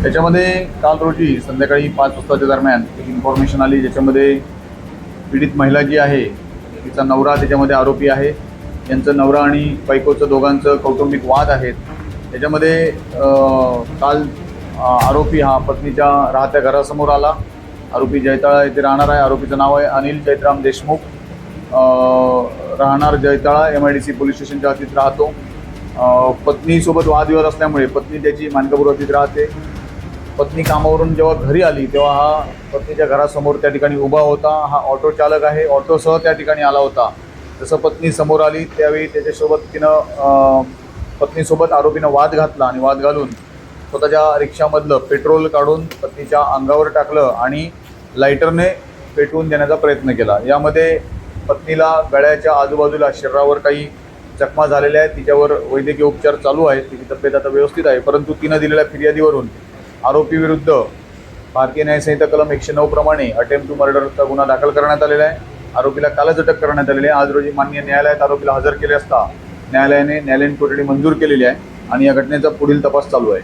त्याच्यामध्ये काल रोजी संध्याकाळी 5 वाजताच्या दरम्यान एक इन्फॉर्मेशन आली, ज्याच्यामध्ये पीडित महिला जी आहे तिचा नवरा त्याच्यामध्ये आरोपी आहे. यांचं नवरा आणि बायकोचं दोघांचं कौटुंबिक वाद आहेत. त्याच्यामध्ये काल आरोपी हा पत्नीच्या राहत्या घरासमोर आला. आरोपी जैताळा येथे राहणार आहे. आरोपीचं नाव आहे अनिल जयराम देशमुख, राहणार जैताळा, MIDC पोलीस स्टेशनच्या हद्दीत राहतो. पत्नीसोबत वादविवाद असल्यामुळे पत्नी त्याची मानकापूर हद्दीत राहते. पत्नी कामावरून जेव्हा घरी आली तेव्हा हा पत्नीच्या घरासमोर त्या ठिकाणी उभा होता. हा ऑटो चालक आहे, ऑटोसह त्या ठिकाणी आला होता. जसं पत्नी समोर आली त्यावेळी त्याच्यासोबत पत्नीसोबत आरोपीनं वाद घातला आणि वाद घालून स्वतःच्या रिक्षामधलं पेट्रोल काढून पत्नीच्या अंगावर टाकलं आणि लायटरने पेटवून देण्याचा प्रयत्न केला. यामध्ये पत्नीला गळ्याच्या आजूबाजूला शरीरावर काही जखमा झालेल्या आहेत. तिच्यावर वैद्यकीय उपचार चालू आहेत. तिची तब्येत आता व्यवस्थित आहे. परंतु तिनं दिलेल्या फिर्यादीवरून आरोपीविरुद्ध भारतीय न्याय संहिता कलम 109 प्रमाणे अटेम्प्ट टू मर्डरचा गुन्हा दाखल करण्यात आलेला आहे. आरोपीला कालच अटक करण्यात आलेली आहे. आज रोजी माननीय न्यायालयात आरोपीला हजर केले असता न्यायालयाने न्यायालयीन कोठडी मंजूर केलेली आहे आणि या घटनेचा पुढील तपास चालू आहे.